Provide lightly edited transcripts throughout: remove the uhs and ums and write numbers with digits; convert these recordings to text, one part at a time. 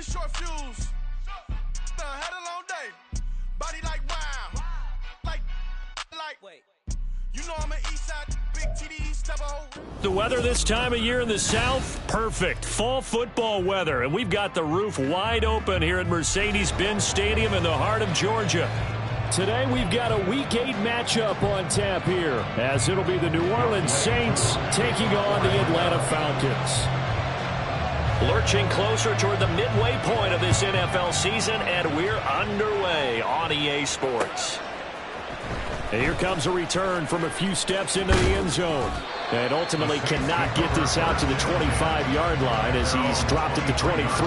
short fuse. Had a long day. Body like wow. Like. Wait. You know I'm an east side big TD step a whole. The weather this time of year in the South, perfect. Fall football weather, and we've got the roof wide open here at Mercedes-Benz Stadium in the heart of Georgia. Today we've got a Week 8 matchup on tap here, as it'll be the New Orleans Saints taking on the Atlanta Falcons. Lurching closer toward the midway point of this NFL season, and we're underway on EA Sports. And here comes a return from a few steps into the end zone. And ultimately cannot get this out to the 25-yard line as he's dropped at the 23.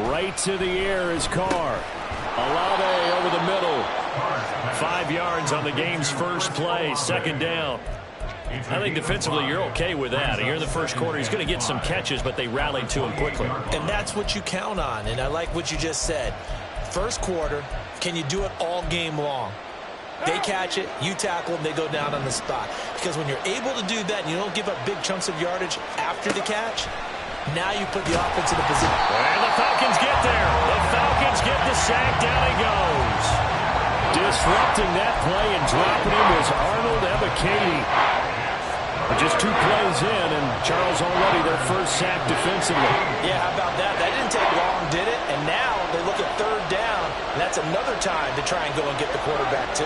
Right to the air is Carr. Olave over the middle. 5 yards on the game's first play, second down. I think defensively you're okay with that. Here in the first quarter, he's going to get some catches, but they rallied to him quickly. And that's what you count on, and I like what you just said. First quarter, can you do it all game long? They catch it, you tackle them, they go down on the spot. Because when you're able to do that and you don't give up big chunks of yardage after the catch, now you put the offense in a position. And the Falcons get there. The Falcons get the sack. Down he goes. Disrupting that play and dropping him was Arnold Ebiketie. Just 2 plays in, and Charles already their first sack defensively. Yeah, how about that? That didn't take long, did it? And now they look at third down, and that's another time to try and go and get the quarterback, too.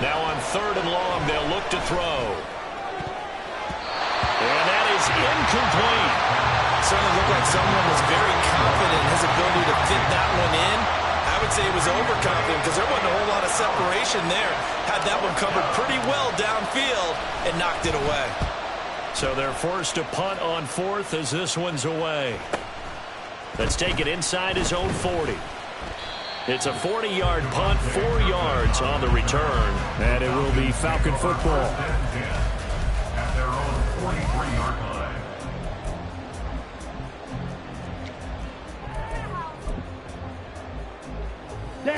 Now on third and long, they'll look to throw. And that is incomplete. Certainly looked like someone was very confident in his ability to fit that one in. I would say he was overconfident because there wasn't a whole lot of separation there. Had that one covered pretty well downfield and knocked it away. So they're forced to punt on fourth as this one's away. Let's take it inside his own 40. It's a 40-yard punt, 4 yards on the return. And it will be Falcon football. At their own 43-yard line.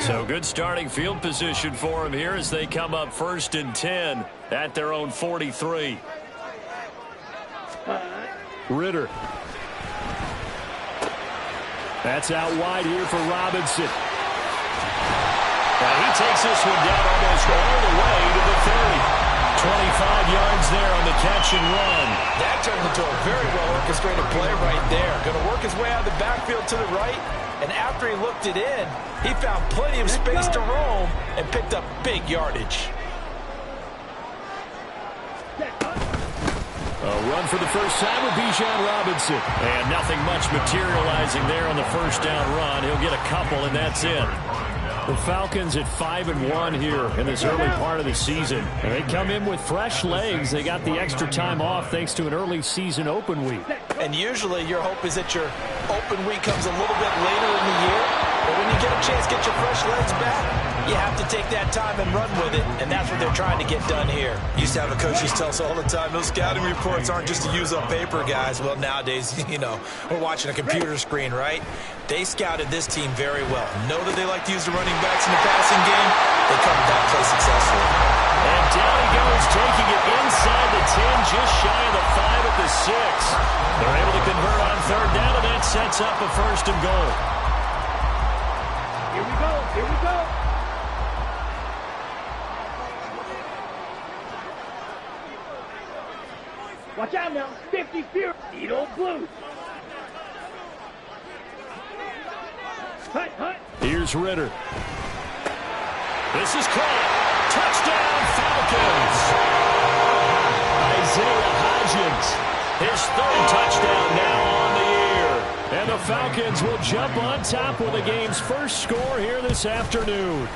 So good starting field position for him here as they come up 1st and 10 at their own 43. Ritter. That's out wide here for Robinson. He takes this one down almost all the way to the 30. 25 yards there on the catch and run. That turned into a very well-orchestrated play right there. Going to work his way out of the backfield to the right, and after he looked it in, he found plenty of space to roam and picked up big yardage. A run for the first time with Bijan Robinson. And nothing much materializing there on the first down run. He'll get a couple, and that's it. The Falcons at 5-1 here in this early part of the season. And they come in with fresh legs. They got the extra time off thanks to an early season open week. And usually your hope is that your open week comes a little bit later in the year. But when you get a chance to get your fresh legs back, you have to take that time and run with it. And that's what they're trying to get done here. Used to have a coach who tell us all the time, those scouting reports aren't just to use up paper, guys. Well, nowadays, you know, we're watching a computer screen, right? They scouted this team very well. Know that they like to use the running backs in the passing game. They covered that play successfully. And down he goes, taking it inside the 10, just shy of the 5 at the 6. They're able to convert on third down, and that sets up a 1st and goal. Here we go. Here we go. Watch out now. 50 Fury. Edo Blue. Hunt, hunt. Here's Ritter. This is caught. Touchdown, Falcons. Isaiah Hodgins. His 3rd touchdown now on the year. And the Falcons will jump on top with the game's first score here this afternoon.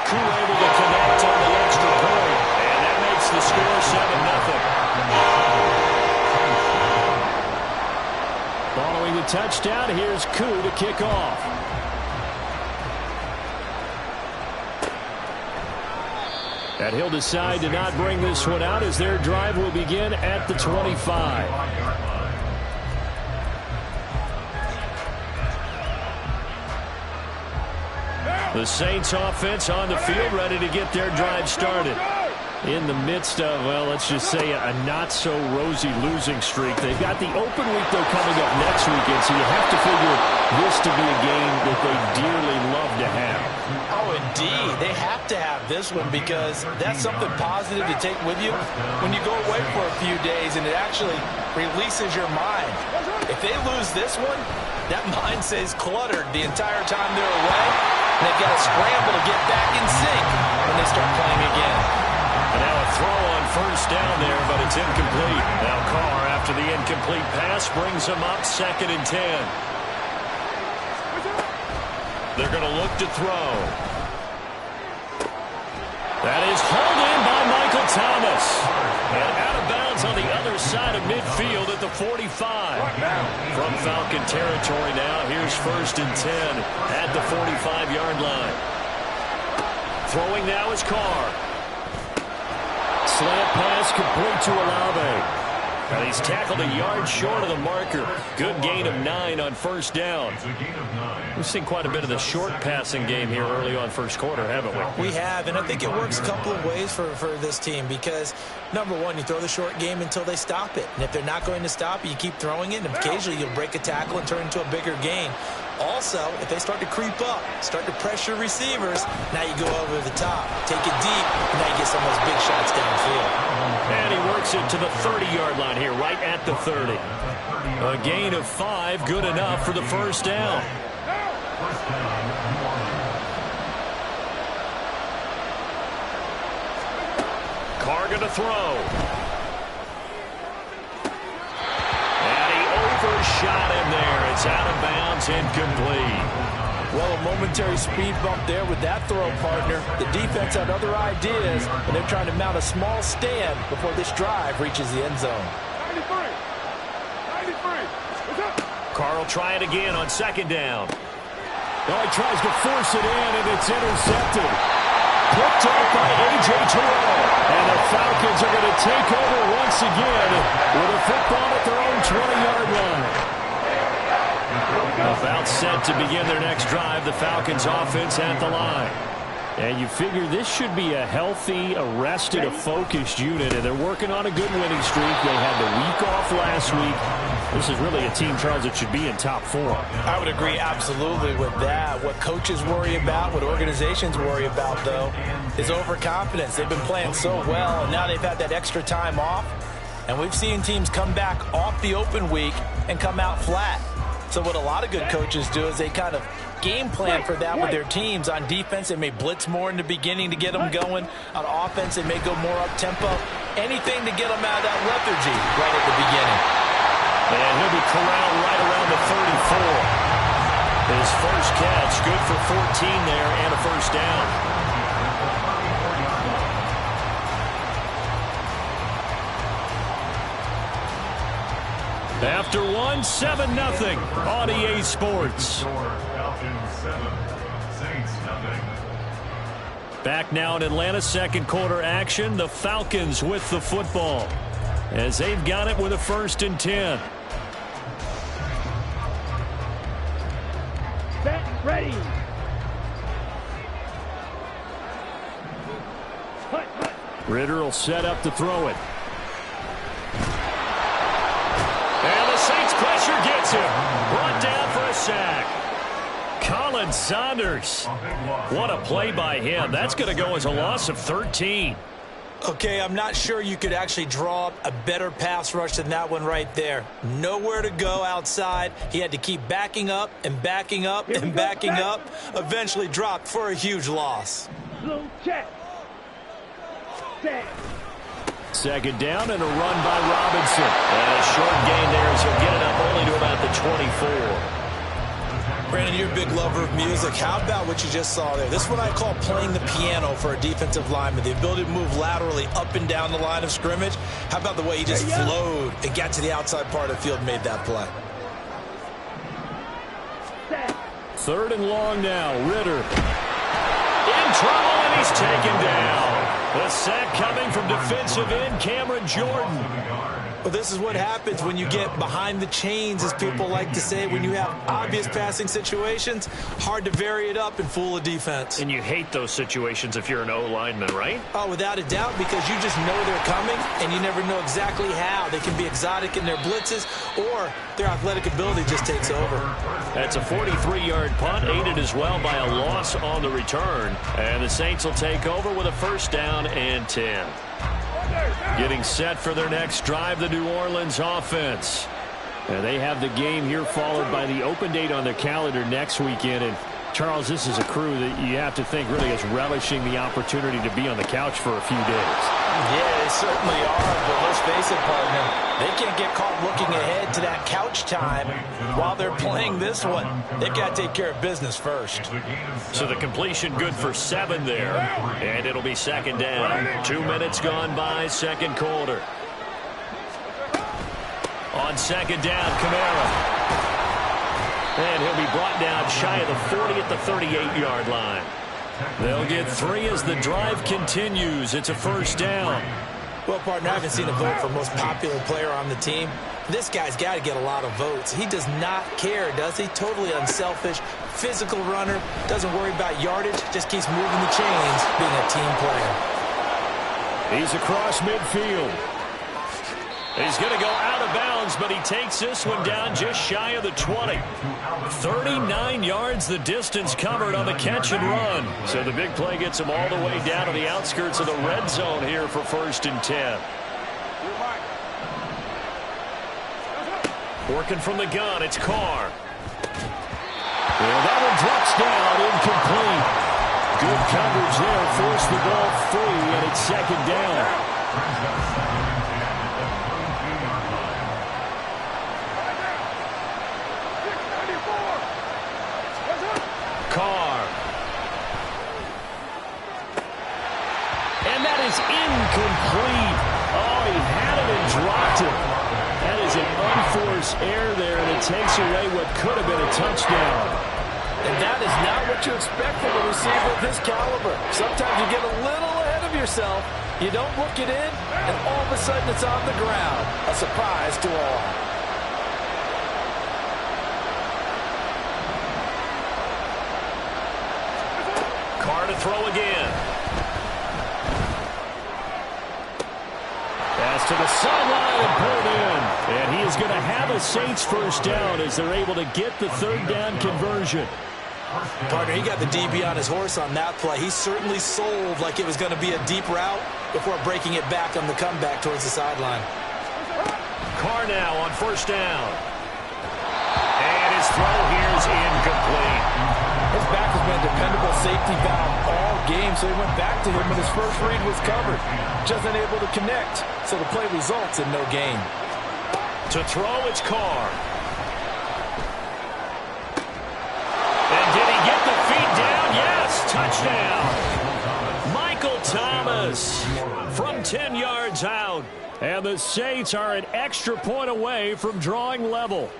Crew able to connect on the extra point. And that makes the score 7-0. Following the touchdown, here's Koo to kick off. And he'll decide to not bring this one out as their drive will begin at the 25. The Saints offense on the field ready to get their drive started. In the midst of, well, let's just say a not-so-rosy losing streak. They've got the open week, though, coming up next weekend, so you have to figure this to be a game that they dearly love to have. Oh, indeed. They have to have this one because that's something positive to take with you when you go away for a few days, and it actually releases your mind. If they lose this one, that mind stays cluttered the entire time they're away, and they've got to scramble to get back in sync when they start playing again. And now a throw on first down there, but it's incomplete. Now Carr, after the incomplete pass, brings him up 2nd and 10. They're going to look to throw. That is hauled in by Michael Thomas. And out of bounds on the other side of midfield at the 45. From Falcon territory now, here's 1st and 10 at the 45-yard line. Throwing now is Carr. Slant pass complete to Olave. And he's tackled a yard short of the marker. Good gain of 9 on first down. We've seen quite a bit of the short passing game here early on first quarter, haven't we? We have, and I think it works a couple of ways for this team because, number one, you throw the short game until they stop it. And if they're not going to stop it, you keep throwing it, and occasionally you'll break a tackle and turn it into a bigger gain. Also, if they start to creep up, start to pressure receivers, now you go over the top, take it deep, and now you get some of those big shots downfield. And he works it to the 30-yard line here, right at the 30. A gain of 5, good enough for the first down. Carr going to throw. And he overshot him there. It's out of bounds, incomplete. Well, a momentary speed bump there with that throw, partner. The defense had other ideas, and they're trying to mount a small stand before this drive reaches the end zone. 93. Carr will try it again on 2nd down. Oh, he tries to force it in, and it's intercepted. Picked up by A.J. Terrell. And the Falcons are going to take over once again with a football at their own 20-yard line. About set to begin their next drive, the Falcons offense at the line. And you figure this should be a healthy, a rested, a focused unit, and they're working on a good winning streak. They had the week off last week. This is really a team, Charles, that should be in top 4. I would agree absolutely with that. What coaches worry about, what organizations worry about, though, is overconfidence. They've been playing so well, and now they've had that extra time off. And we've seen teams come back off the open week and come out flat. So what a lot of good coaches do is they kind of game plan for that with their teams. On defense, they may blitz more in the beginning to get them going. On offense, they may go more up-tempo. Anything to get them out of that lethargy right at the beginning. And he'll be corralled right around the 34. His first catch, good for 14 there and a first down. After 1, 7-0 on EA Sports. Back now in Atlanta, second quarter action. The Falcons with the football as they've got it with a 1st and 10. Set, ready. Ritter will set up to throw it. And the Saints pressure gets him. Brought down for a sack. Colin Saunders. What a play by him. That's going to go as a loss of 13. Okay, I'm not sure you could actually draw up a better pass rush than that one right there. Nowhere to go outside. He had to keep backing up and backing up and backing up. Eventually dropped for a huge loss. Blue check. Set. Second down and a run by Robinson. And a short gain there as he'll get it up only to about the 24. Brandon, you're a big lover of music. How about what you just saw there? This is what I call playing the piano for a defensive lineman. The ability to move laterally up and down the line of scrimmage. How about the way he just flowed and got to the outside part of the field and made that play? Third and long now. Ritter in trouble, and he's taken down. The sack coming from defensive end Cameron Jordan. Well, this is what happens when you get behind the chains, as people like to say. When you have obvious passing situations, hard to vary it up and fool a defense. And you hate those situations if you're an O-lineman, right? Oh, without a doubt, because you just know they're coming, and you never know exactly how. They can be exotic in their blitzes, or their athletic ability just takes over. That's a 43-yard punt, aided as well by a loss on the return. And the Saints will take over with a 1st down and 10. Getting set for their next drive, the New Orleans offense. And they have the game here followed by the open date on their calendar next weekend. And Charles, this is a crew that you have to think really is relishing the opportunity to be on the couch for a few days. Yeah, they certainly are, but let's face it, partner. They can't get caught looking ahead to that couch time while they're playing this one. They've got to take care of business first. So the completion good for 7 there, and it'll be 2nd down. 2 minutes gone by, 2nd quarter. On 2nd down, Kamara. And he'll be brought down shy of the 40 at the 38-yard line. They'll get 3 as the drive continues. It's a 1st down. Well, partner, I haven't seen a vote for most popular player on the team. This guy's got to get a lot of votes. He does not care, does he? Totally unselfish, physical runner, doesn't worry about yardage, just keeps moving the chains, being a team player. He's across midfield. He's going to go out of bounds, but he takes this one down just shy of the 20. 39 yards the distance covered on the catch and run. So the big play gets him all the way down to the outskirts of the red zone here for 1st and 10. Working from the gun, it's Carr. And that one drops down, incomplete. Good coverage there, forced the ball free, and it's 2nd down. Carr. And that is incomplete. Oh, he had it and dropped it. That is an unforced error there, and it takes away what could have been a touchdown. And that is not what you expect from a receiver of this caliber. Sometimes you get a little ahead of yourself. You don't look it in, and all of a sudden it's on the ground. A surprise to all. Carr to throw again. Pass to the sideline and pulled in. And he is going to have a Saints 1st down as they're able to get the 3rd down conversion. Partner, he got the DB on his horse on that play. He certainly sold like it was going to be a deep route before breaking it back on the comeback towards the sideline. Carr now on 1st down. And his throw here is incomplete. His back has been a dependable safety valve all game, so he went back to him when his first read was covered. Just unable to connect, so the play results in no gain. To throw, it's Carr. And did he get the feet down? Yes, touchdown. Michael Thomas from 10 yards out. And the Saints are an extra point away from drawing level.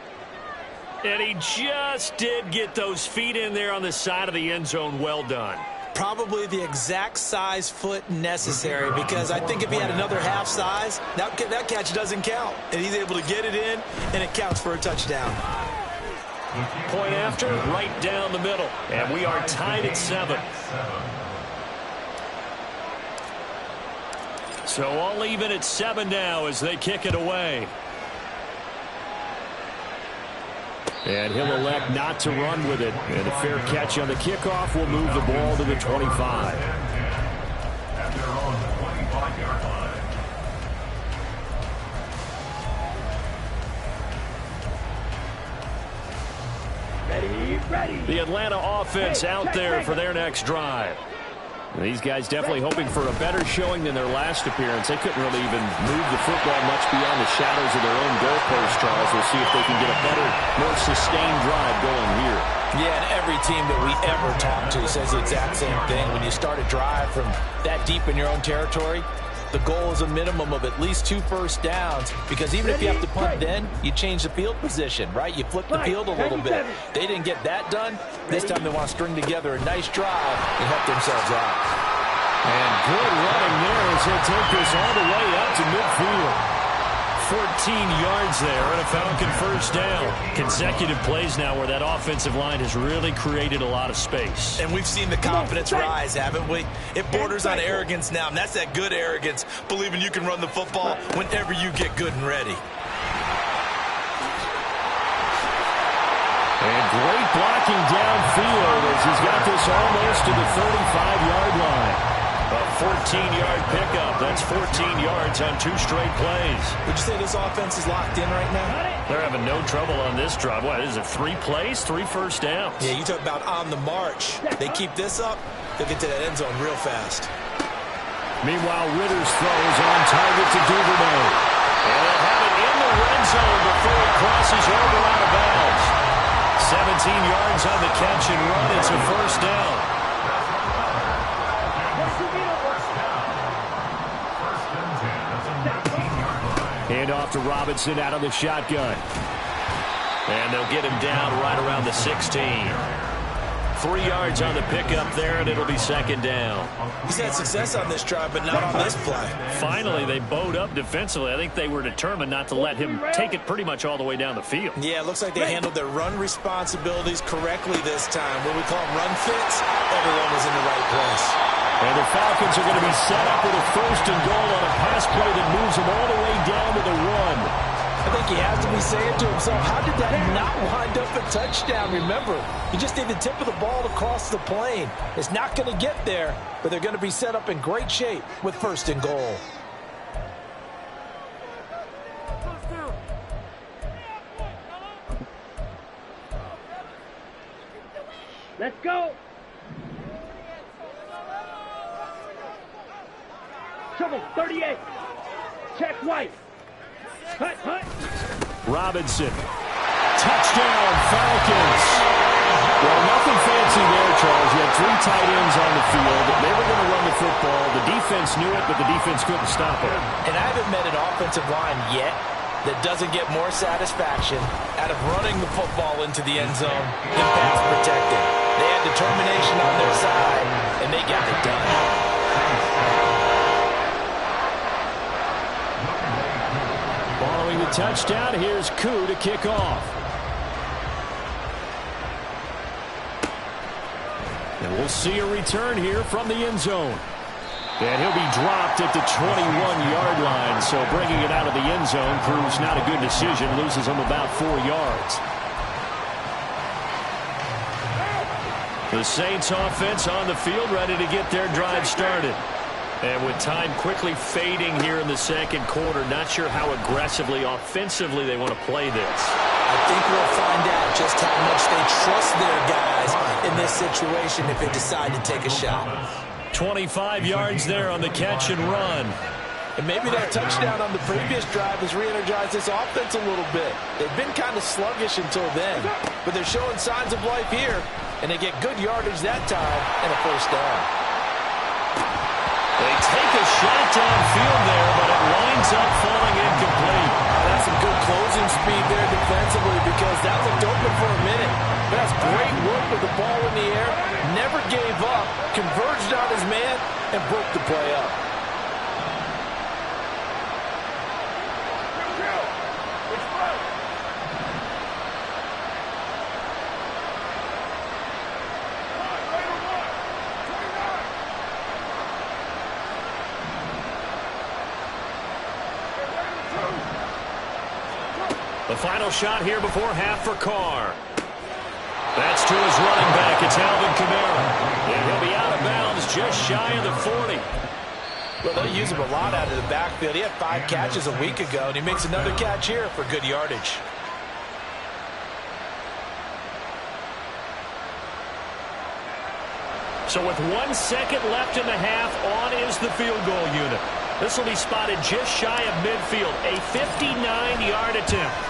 And he just did get those feet in there on the side of the end zone. Well done. Probably the exact size foot necessary, because I think if he had another half size, that catch doesn't count. And he's able to get it in, and it counts for a touchdown. Point after, right down the middle. And we are tied at 7. So all even at 7 now as they kick it away. And he'll elect not to run with it. And a fair catch on the kickoff will move the ball to the 25. At their own 25-yard line. Ready. The Atlanta offense out there for their next drive. These guys definitely hoping for a better showing than their last appearance. They couldn't really even move the football much beyond the shadows of their own goalpost, Charles. We'll see if they can get a better, more sustained drive going here. Yeah, and every team that we ever talk to says the exact same thing. When you start a drive from that deep in your own territory, the goal is a minimum of at least 2 first downs, because even if you have to punt then, you change the field position, right? You flip the field a little bit. They didn't get that done. This time they want to string together a nice drive and help themselves out. And good running there as he'll take this all the way up to midfield. 14 yards there and a Falcon first down. Consecutive plays now where that offensive line has really created a lot of space. And we've seen the confidence rise, haven't we? It borders on arrogance now, and that's that good arrogance, believing you can run the football whenever you get good and ready. And great blocking downfield as he's got this almost to the 35-yard line. A 14-yard pickup. That's 14 yards on 2 straight plays. Would you say this offense is locked in right now? They're having no trouble on this drive. What is it, 3 plays, 3 first downs? Yeah, you talk about on the march. They keep this up, they'll get to that end zone real fast. Meanwhile, Ritter's throw is on target to Duvernay. And they'll have it in the red zone before he crosses over out of bounds. 17 yards on the catch and run. It's a first down. Hand off to Robinson out of the shotgun. And they'll get him down right around the 16. 3 yards on the pickup there, and it'll be second down. He's had success on this drive, but not on this play. Finally, they bowed up defensively. I think they were determined not to let him take it pretty much all the way down the field. Yeah, it looks like they handled their run responsibilities correctly this time. What we call them run fits, everyone was in the right place. And the Falcons are going to be set up with a first and goal on a pass play that moves them all the way down to the 1. I think he has to be saying to himself, how did that not wind up a touchdown? Remember, you just need the tip of the ball to cross the plane. It's not going to get there, but they're going to be set up in great shape with first and goal. Let's go. Trouble, 38. Check White. Hut, hut. Robinson. Touchdown, Falcons. Well, nothing fancy there, Charles. You had 3 tight ends on the field. They were going to run the football. The defense knew it, but the defense couldn't stop it. And I haven't met an offensive line yet that doesn't get more satisfaction out of running the football into the end zone than pass protecting. They had determination on their side, and they got it done. Following the touchdown, here's Koo to kick off. And we'll see a return here from the end zone. And he'll be dropped at the 21-yard line, so bringing it out of the end zone proves not a good decision, loses him about 4 yards. The Saints offense on the field, ready to get their drive started. And with time quickly fading here in the second quarter, not sure how aggressively, offensively they want to play this. I think we'll find out just how much they trust their guys in this situation if they decide to take a shot. 25 yards there on the catch and run. And maybe that touchdown on the previous drive has re-energized this offense a little bit. They've been kind of sluggish until then, but they're showing signs of life here, and they get good yardage that time and a first down. They take a shot downfield there, but it winds up falling incomplete. That's some good closing speed there defensively because that looked open for a minute. That's great work with the ball in the air. Never gave up, converged on his man, and broke the play up. The final shot here before half for Carr. That's to his running back. It's Alvin Kamara. And he'll be out of bounds just shy of the 40. Well, they'll use him a lot out of the backfield. He had 5 catches a week ago, and he makes another catch here for good yardage. So with 1 second left in the half, on is the field goal unit. This will be spotted just shy of midfield. A 59-yard attempt.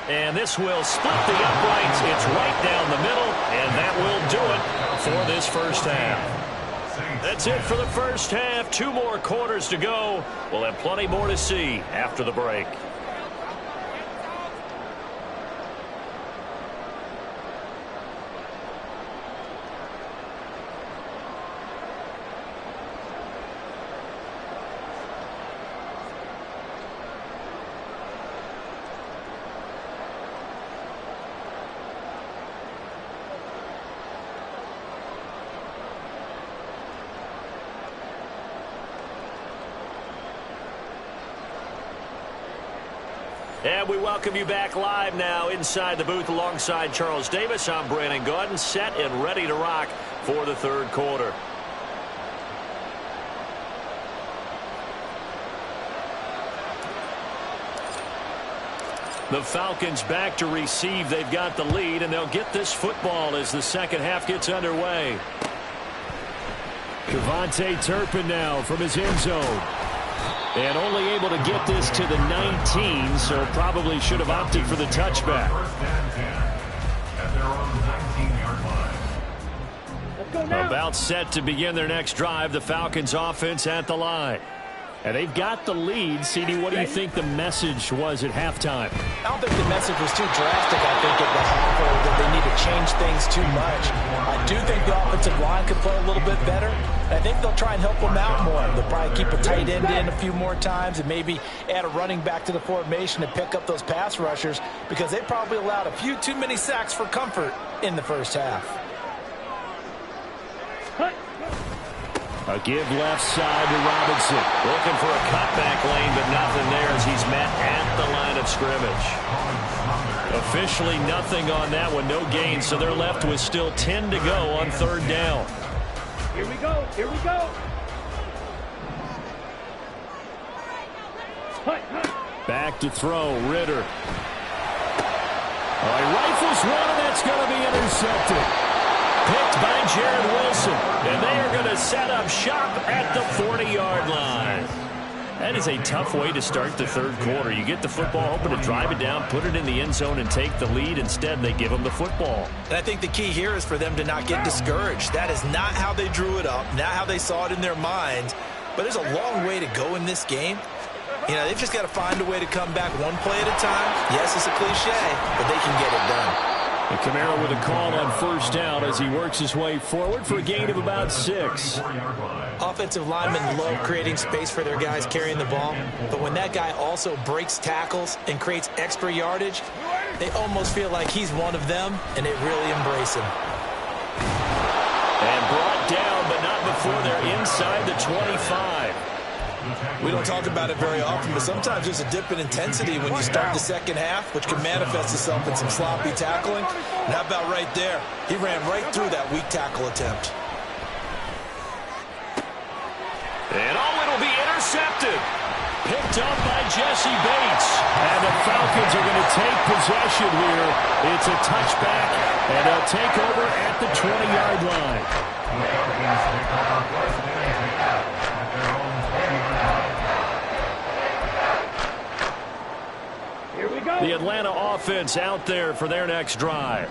And this will split the uprights. It's right down the middle, and that will do it for this first half. That's it for the first half. 2 more quarters to go. We'll have plenty more to see after the break. And we welcome you back live now inside the booth alongside Charles Davis. I'm Brandon Gaudin, set and ready to rock for the third quarter. The Falcons back to receive. They've got the lead, and they'll get this football as the second half gets underway. KaVontae Turpin now from his end zone. And only able to get this to the 19, so probably should have opted for the touchback. About set to begin their next drive, the Falcons offense at the line. And they've got the lead. CD, what do you think the message was at halftime? I don't think the message was too drastic, I think, at the half, or that they need to change things too much. I do think the offensive line could play a little bit better. I think they'll try and help them out more. They'll probably keep a tight end in a few more times and maybe add a running back to the formation to pick up those pass rushers, because they probably allowed a few too many sacks for comfort in the first half. A give left side to Robinson. Looking for a cutback lane, but nothing there as he's met at the line of scrimmage. Officially nothing on that one, no gain, so they're left with still 10 to go on third down. Here we go. Here we go. Back to throw, Ritter. He rifles one, and that's going to be intercepted. Picked by Jared Wilson, and they are going to set up shop at the 40-yard line. That is a tough way to start the third quarter. You get the football, hoping to drive it down, put it in the end zone, and take the lead. Instead, they give them the football. And I think the key here is for them to not get discouraged. That is not how they drew it up, not how they saw it in their minds. But there's a long way to go in this game. You know, they've just got to find a way to come back one play at a time. Yes, it's a cliche, but they can get it done. And Kamara with a call on first down as he works his way forward for a gain of about 6. Offensive linemen love creating space for their guys carrying the ball, but when that guy also breaks tackles and creates extra yardage, they almost feel like he's one of them, and they really embrace him. And brought down, but not before they're inside the 25. We don't talk about it very often, but sometimes there's a dip in intensity when you start the second half, which can manifest itself in some sloppy tackling. And how about right there? He ran right through that weak tackle attempt. And it'll be intercepted. Picked up by Jesse Bates. And the Falcons are going to take possession here. It's a touchback, and they'll take over at the 20-yard line. The Atlanta offense out there for their next drive.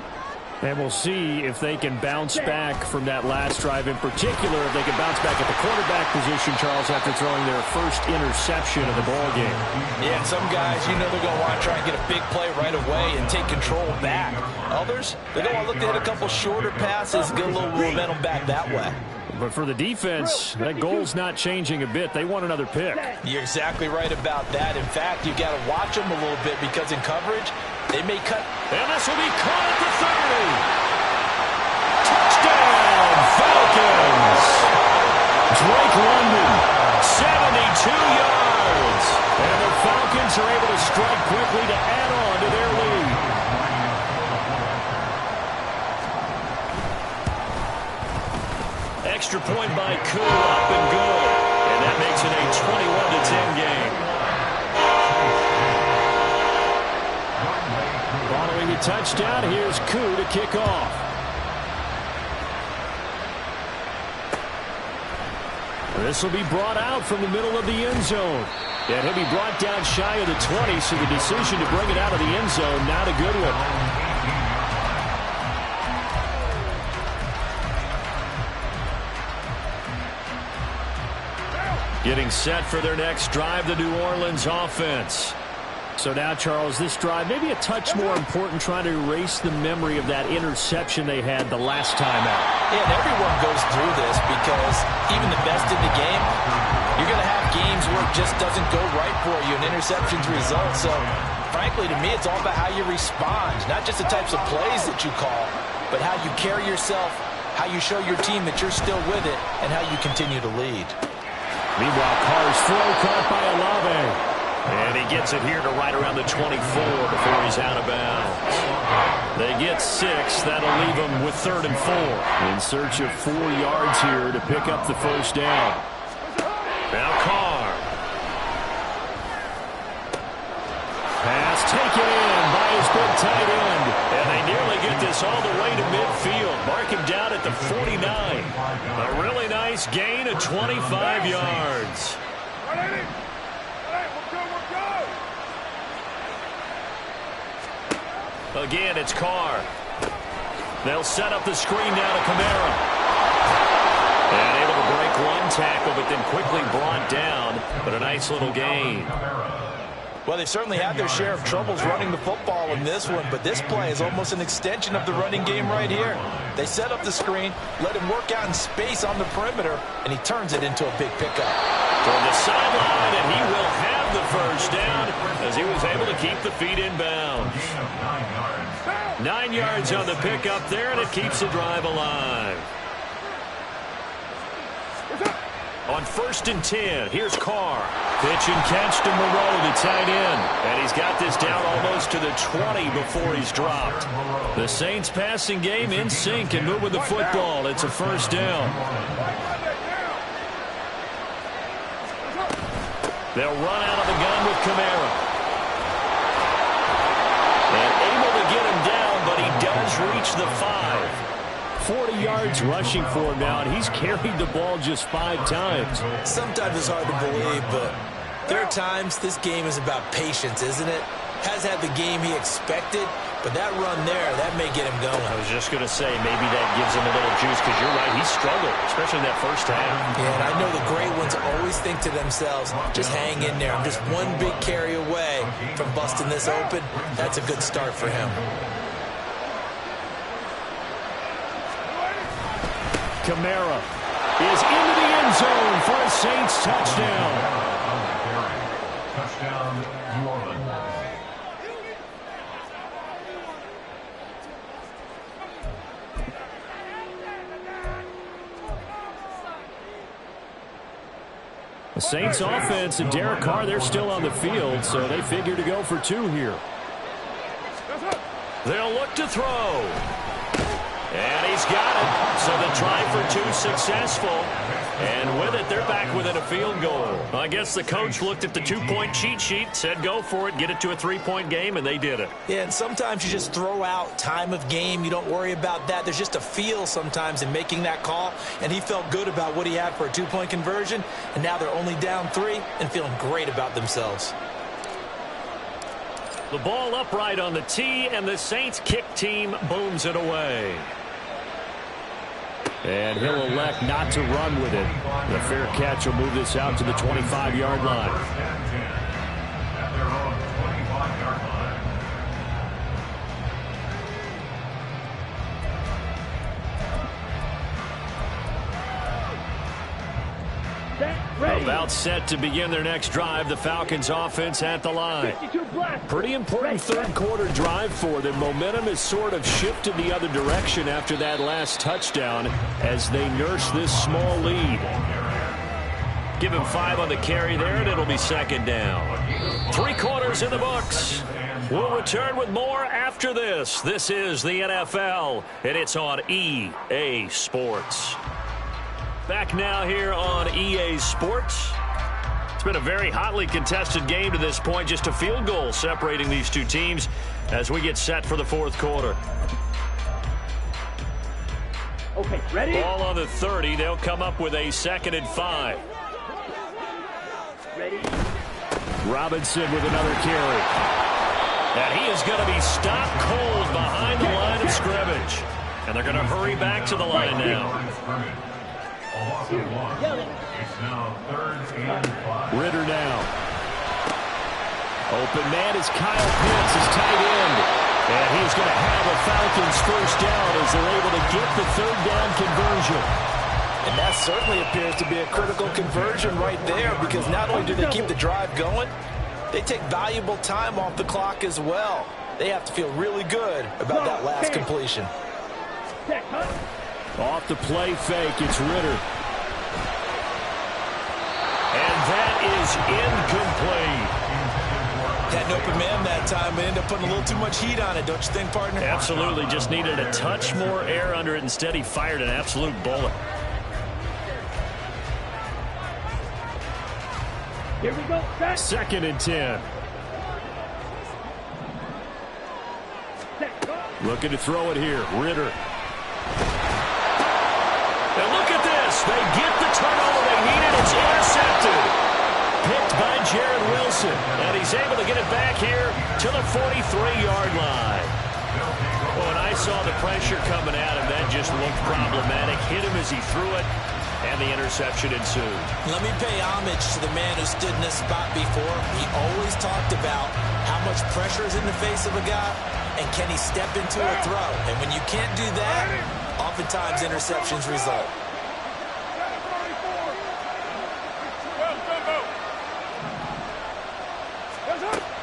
And we'll see if they can bounce back from that last drive, in particular, if they can bounce back at the quarterback position, Charles, after throwing their first interception of the ballgame. Yeah, and some guys, you know they're going to want to try and get a big play right away and take control back. Others, they're going to look to hit a couple shorter passes, get a little momentum back that way. But for the defense, that goal's not changing a bit. They want another pick. You're exactly right about that. In fact, you've got to watch them a little bit, because in coverage, they may cut. And this will be caught at the 30. Touchdown, Falcons. Drake London, 72 yards. And the Falcons are able to strike quickly to add on to their lead. Extra point by Koo, up and good. And that makes it a 21-10 game. Following the touchdown, here's Koo to kick off. This will be brought out from the middle of the end zone. And he'll be brought down shy of the 20, so the decision to bring it out of the end zone, not a good one. Getting set for their next drive, the New Orleans offense. So now, Charles, this drive maybe a touch more important, trying to erase the memory of that interception they had the last time out. Yeah, and everyone goes through this, because even the best in the game, you're going to have games where it just doesn't go right for you, and interceptions result. So, frankly, to me, it's all about how you respond, not just the types of plays that you call, but how you carry yourself, how you show your team that you're still with it, and how you continue to lead. Meanwhile, Carr's throw caught by Olave. And he gets it here to right around the 24 before he's out of bounds. They get 6. That'll leave them with 3rd and 4. In search of 4 yards here to pick up the first down. Now Carr. Pass taken in by his big tight end. And they nearly get this all the way to midfield. Mark him down at the 49. A really nice gain of 25 yards. Again, it's Carr. They'll set up the screen now to Kamara. And able to break one tackle, but then quickly brought down. But a nice little gain. Well, they certainly had their share of troubles running the football in this one, but this play is almost an extension of the running game right here. They set up the screen, let him work out in space on the perimeter, and he turns it into a big pickup. Toward the sideline, and he will have the first down as he was able to keep the feet in bounds. 9 yards on the pickup there, and it keeps the drive alive. On 1st and 10, here's Carr. Pitch and catch to Moreau, the tight end. And he's got this down almost to the 20 before he's dropped. The Saints passing game in sync and moving the football. It's a first down. They'll run out of the gun with Kamara. And able to get him down, but he does reach the 5. 40 yards rushing for him now, and he's carried the ball just 5 times. Sometimes it's hard to believe, but there are times this game is about patience, isn't it? Has had the game he expected, but that run there, that may get him going. I was just going to say, maybe that gives him a little juice, because you're right, he struggled, especially in that first half. Yeah, and I know the great ones always think to themselves, just hang in there. I'm just one big carry away from busting this open. That's a good start for him. Kamara is into the end zone for a Saints touchdown. Touchdown, New Orleans. The Saints offense and Derek Carr, they're still on the field, so they figure to go for 2 here. They'll look to throw. And he's got it. So the try for 2 successful. And with it, they're back within a field goal. I guess the coach looked at the 2-point cheat sheet, said go for it, get it to a 3-point game, and they did it. Yeah, and sometimes you just throw out time of game. You don't worry about that. There's just a feel sometimes in making that call, and he felt good about what he had for a 2-point conversion, and now they're only down 3 and feeling great about themselves. The ball upright on the tee, and the Saints kick team booms it away. And he'll elect not to run with it. The fair catch will move this out to the 25-yard line. At their own 25-yard line. About set to begin their next drive. The Falcons offense at the line. Pretty important third quarter drive for them. Momentum has sort of shifted the other direction after that last touchdown as they nurse this small lead. Give him 5 on the carry there, and it'll be 2nd down. 3 quarters in the books. We'll return with more after this. This is the NFL, and it's on EA Sports. Back now here on EA Sports. It's been a very hotly contested game to this point. Just a field goal separating these two teams as we get set for the 4th quarter. Okay, ready? Ball on the 30. They'll come up with a 2nd and 5. Ready? Robinson with another carry. And he is going to be stopped cold behind the line of scrimmage. And they're going to hurry back to the line now. It's now 3rd and 5. Ritter now. Open man is Kyle Pitts, his tight end. And he's going to have a Falcons first down as they're able to get the 3rd down conversion. And that certainly appears to be a critical conversion right there, because not only do they keep the drive going, they take valuable time off the clock as well. They have to feel really good about that last completion. Off the play fake, it's Ritter. And that is incomplete. time, but ended up putting a little too much heat on it, don't you think, partner? Absolutely. Just needed a touch more air under it. Instead, he fired an absolute bullet. Here we go. Set. 2nd and 10. Set. Go. Looking to throw it here. Ritter. And look at this. They get the turnover they needed. It's intercepted. Picked by Jarrett Wilson. And he's able to get it back here to the 43-yard line. Well, when I saw the pressure coming at him, that just looked problematic. Hit him as he threw it, and the interception ensued. Let me pay homage to the man who stood in this spot before. He always talked about how much pressure is in the face of a guy, and can he step into a throw. And when you can't do that, oftentimes interceptions result.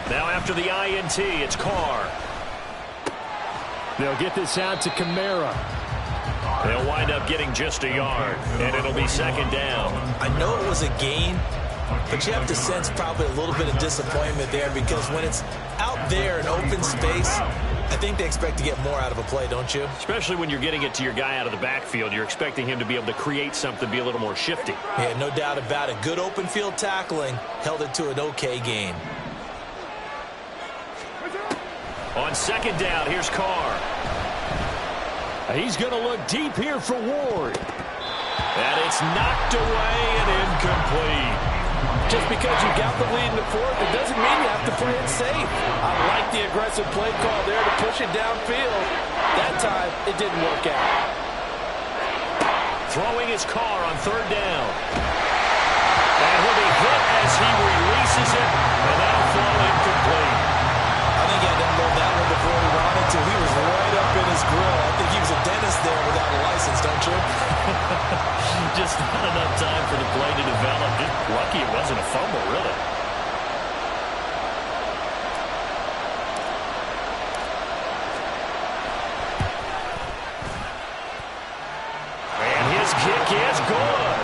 Now after the INT, it's Carr. They'll get this out to Kamara. They'll wind up getting just a yard, and it'll be 2nd down. I know it was a gain, but you have to sense probably a little bit of disappointment there, because when it's out there in open space, I think they expect to get more out of a play, don't you? Especially when you're getting it to your guy out of the backfield. You're expecting him to be able to create something, be a little more shifty. Yeah, no doubt about it. Good open field tackling held it to an okay gain. On 2nd down, here's Carr. He's going to look deep here for Ward. And it's knocked away and incomplete. Just because you got the lead in the 4th, it doesn't mean you have to play it safe. I like the aggressive play call there to push it downfield. That time, it didn't work out. Throwing his Carr on 3rd down. And he'll be hit as he releases it, and that'll fall incomplete. I think he had to unload that one before he wanted to. He was right up in his grill. I think he was a dentist there without a license, don't you? Just not enough time for the play to develop. Just lucky it wasn't a fumble, really. And his kick is good.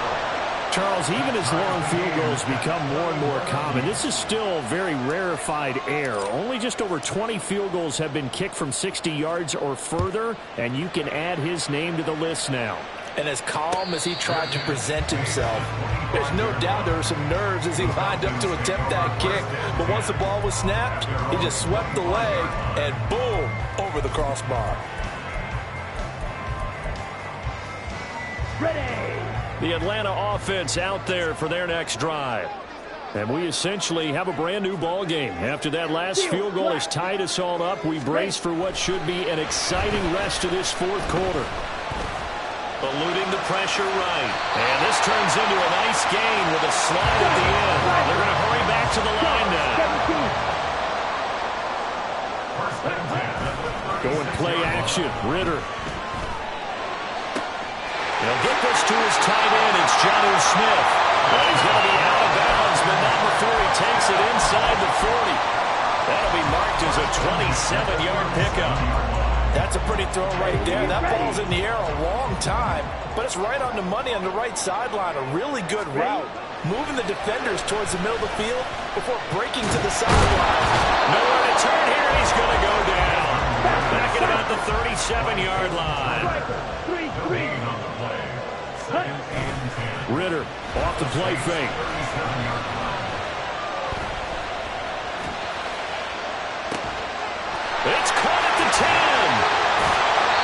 Charles, even as long field goals become more and more common, this is still very rarefied air. Only just over 20 field goals have been kicked from 60 yards or further, and you can add his name to the list now. And as calm as he tried to present himself, there's no doubt there were some nerves as he lined up to attempt that kick. But once the ball was snapped, he just swept the leg and boom, over the crossbar. Ready. The Atlanta offense out there for their next drive. And we essentially have a brand new ball game. After that last field goal has tied us all up, we brace for what should be an exciting rest of this 4th quarter. Eluding the pressure right. And this turns into a nice gain with a slide at the end. They're going to hurry back to the line now. Going play action. Ritter. They'll get this to his tight end. It's Jonnu Smith. But he's going to be out of bounds, but not before he takes it inside the 40. That'll be marked as a 27-yard pickup. That's a pretty throw right there. That ball's in the air a long time, but it's right on the money on the right sideline. A really good route. Moving the defenders towards the middle of the field before breaking to the sideline. Nowhere to turn here. He's going to go down. Back at about the 37-yard line. 3-3. Ritter off the play fake. It's caught at the 10.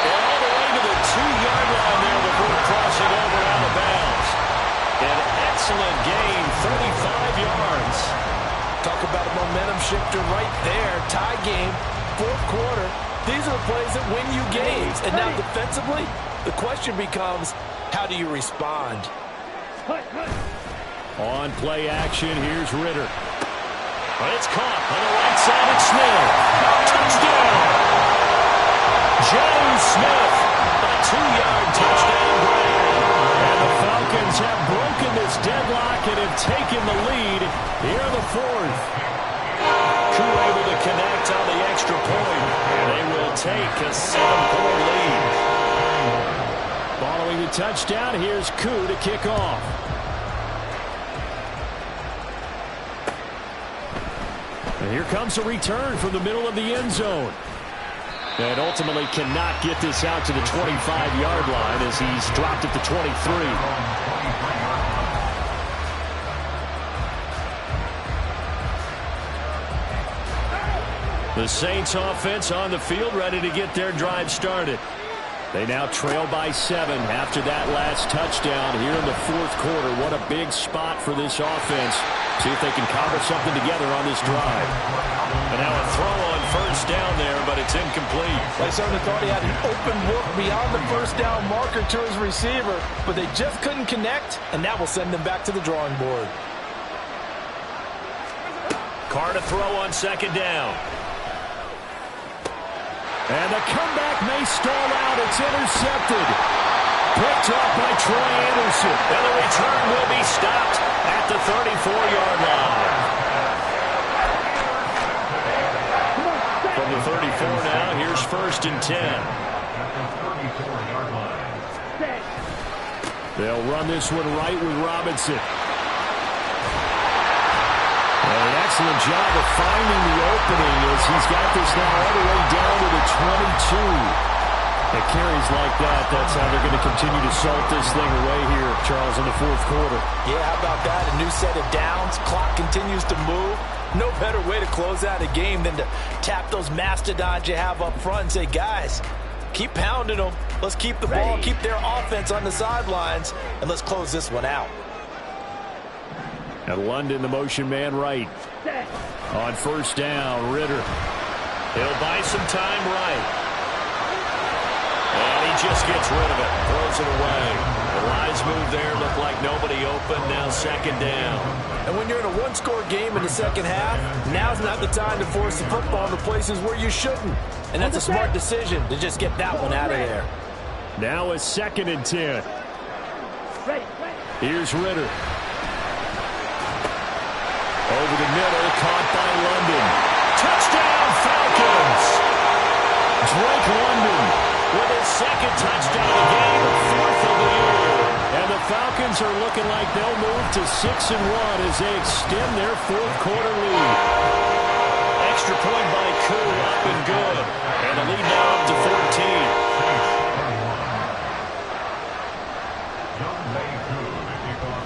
And all the way to the 2-yard line there before crossing over out of bounds. An excellent gain, 35 yards. Talk about a momentum shifter right there. Tie game, 4th quarter. These are the plays that win you games. And now defensively, the question becomes, how do you respond? On play action, here's Ritter. It's caught on the right side of Smith. Touchdown! Jonnu Smith, a 2-yard touchdown grab. And the Falcons have broken this deadlock and have taken the lead here in the 4th. Crew able to connect on the extra point, and they will take a 7-point lead. Following the touchdown, here's Koo to kick off. And here comes a return from the middle of the end zone. And ultimately cannot get this out to the 25-yard line as he's dropped at the 23. The Saints offense on the field, ready to get their drive started. They now trail by 7 after that last touchdown here in the fourth quarter. What a big spot for this offense. See if they can cobble something together on this drive. And now a throw on first down there, but it's incomplete. Lysonia thought he had an open look beyond the first down marker to his receiver, but they just couldn't connect, and that will send them back to the drawing board. Carr to throw on second down. And the comeback may stall out. It's intercepted. Picked up by Troy Anderson. And the return will be stopped at the 34-yard line. From the 34 now, here's first and 10. They'll run this one right with Robinson. An excellent job of finding the opening as he's got this now all the way down to the 22. It carries like that. That's how they're going to continue to salt this thing away here, Charles, in the fourth quarter. Yeah, how about that? A new set of downs. Clock continues to move. No better way to close out a game than to tap those mastodons you have up front and say, guys, keep pounding them. Let's keep the ball, keep their offense on the sidelines, and let's close this one out. And London, the motion man right. On first down, Ritter. He'll buy some time right. And he just gets rid of it. Throws it away. The lines move there. Look like nobody open. Now second down. And when you're in a one-score game in the second half, now's not the time to force the football in the places where you shouldn't. And that's a smart decision to just get that one out of there. Now a second and 10. Here's Ritter. Over the middle, caught by London. Touchdown, Falcons! Drake London with his second touchdown of the game, fourth of the year. And the Falcons are looking like they'll move to 6-1 as they extend their fourth quarter lead. Extra point by Koo, up and good. And the lead now up to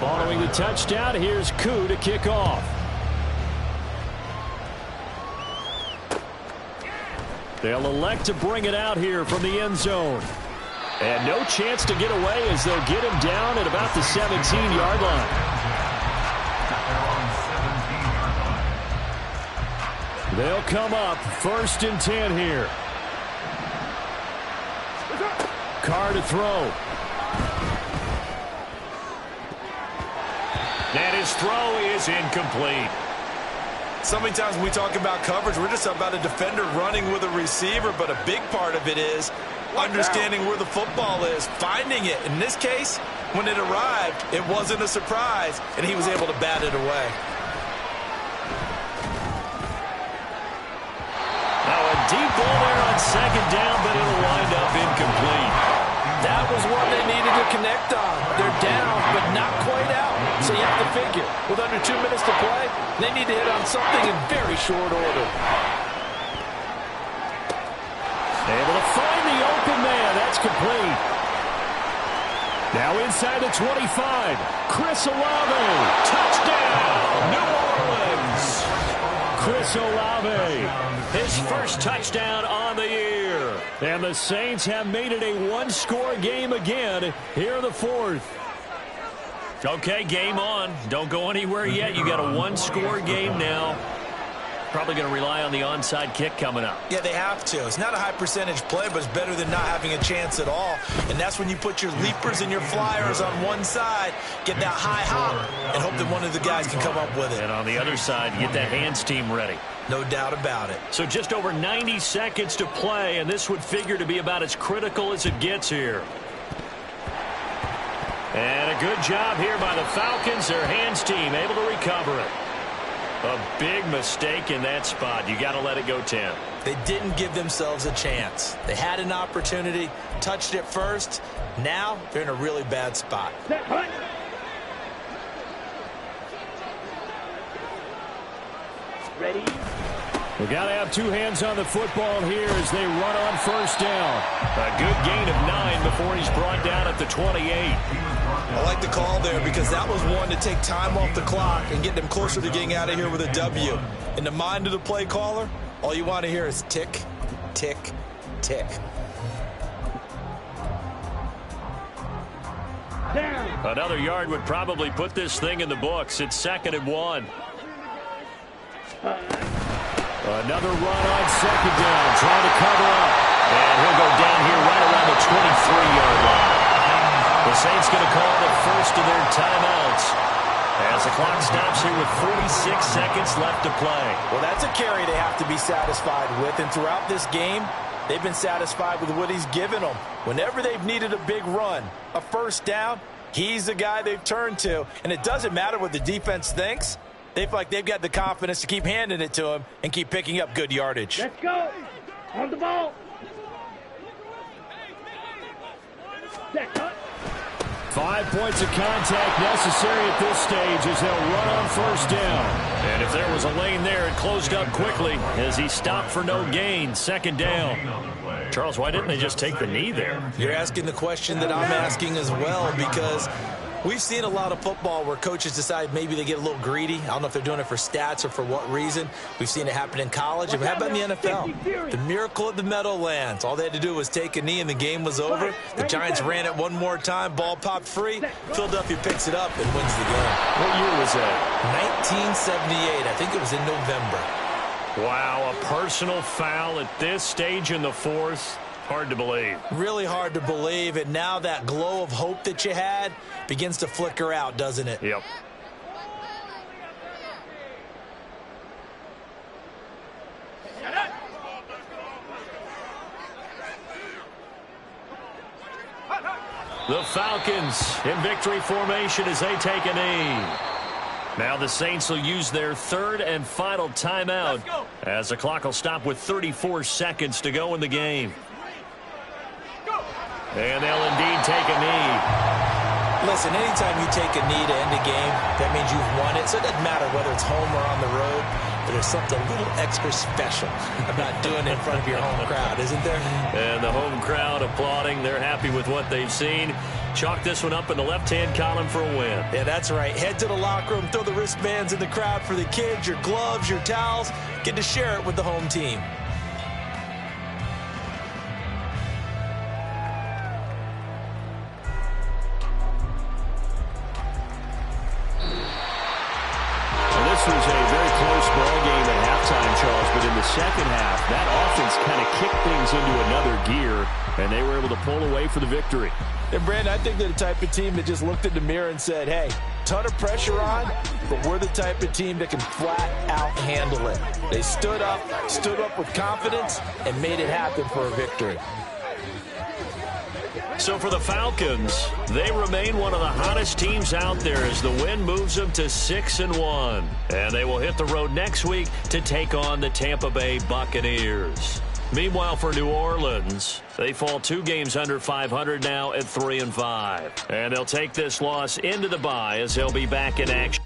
14. Following the touchdown, here's Koo to kick off. They'll elect to bring it out here from the end zone. And no chance to get away as they'll get him down at about the 17-yard line. They'll come up first and 10 here. Carr to throw. And his throw is incomplete. So many times when we talk about coverage, we're just about a defender running with a receiver, but a big part of it is understanding where the football is, finding it. In this case, when it arrived, it wasn't a surprise, and he was able to bat it away. Now a deep ball there on second down, but it'll wind up incomplete. That was one they needed to connect on. They're down, but not quite out. So you have to figure, with under 2 minutes to play, they need to hit on something in very short order. Able to find the open man. That's complete. Now inside the 25. Chris Olave. Touchdown, New Orleans. Chris Olave. His first touchdown on the year. And the Saints have made it a one-score game again here in the fourth. Okay, game on. Don't go anywhere yet. You got a one-score game now. Probably going to rely on the onside kick coming up. Yeah, they have to. It's not a high percentage play, but it's better than not having a chance at all. And that's when you put your leapers and your flyers on one side, get that high hop, and hope that one of the guys can come up with it. And on the other side, you get that hands team ready. No doubt about it. So just over 90 seconds to play, and this would figure to be about as critical as it gets here. And a good job here by the Falcons. Their hands team able to recover it. A big mistake in that spot. You got to let it go 10. They didn't give themselves a chance. They had an opportunity, touched it first. Now they're in a really bad spot. Ready? We got to have two hands on the football here as they run on first down. A good gain of 9 before he's brought down at the 28. I like the call there because that was one to take time off the clock and get them closer to getting out of here with a W. In the mind of the play caller, all you want to hear is tick, tick, tick. Another yard would probably put this thing in the books. It's 2nd and 1. Another run on 2nd down, trying to cover up. And he'll go down here right around the 23-yard line. The Saints going to call the first of their timeouts as the clock stops here with 46 seconds left to play. Well, that's a carry they have to be satisfied with. And throughout this game, they've been satisfied with what he's given them. Whenever they've needed a big run, a first down, he's the guy they've turned to. And it doesn't matter what the defense thinks. They feel like they've got the confidence to keep handing it to him and keep picking up good yardage. Let's go. On the ball. Set up. 5 points of contact necessary at this stage as they'll run on first down. And if there was a lane there, it closed up quickly as he stopped for no gain. 2nd down. Charles, why didn't they just take the knee there? You're asking the question that I'm asking as well, because we've seen a lot of football where coaches decide maybe they get a little greedy. I don't know if they're doing it for stats or for what reason. We've seen it happen in college. But how about in the NFL? The miracle of the Meadowlands. All they had to do was take a knee and the game was over. The Giants ran it one more time. Ball popped free. Philadelphia picks it up and wins the game. What year was that? 1978. I think it was in November. Wow, a personal foul at this stage in the 4th. Hard to believe. Really hard to believe. And now that glow of hope that you had begins to flicker out, doesn't it? Yep. The Falcons in victory formation as they take a knee. Now the Saints will use their 3rd and final timeout as the clock will stop with 34 seconds to go in the game. And they'll indeed take a knee. Listen, anytime you take a knee to end a game, that means you've won it. So it doesn't matter whether it's home or on the road, but there's something a little extra special about doing it in front of your home crowd, isn't there? And the home crowd applauding. They're happy with what they've seen. Chalk this one up in the left-hand column for a win. Yeah, that's right. Head to the locker room, throw the wristbands in the crowd for the kids, your gloves, your towels. Get to share it with the home team. This was a very close ball game at halftime, Charles, but in the second half, that offense kind of kicked things into another gear, and they were able to pull away for the victory. And, Brandon, I think they're the type of team that just looked in the mirror and said, hey, ton of pressure on, but we're the type of team that can flat out handle it. They stood up with confidence, and made it happen for a victory. So for the Falcons, they remain one of the hottest teams out there as the win moves them to 6-1. And they will hit the road next week to take on the Tampa Bay Buccaneers. Meanwhile, for New Orleans, they fall 2 games under 500 now at 3-5. And they'll take this loss into the bye as they'll be back in action.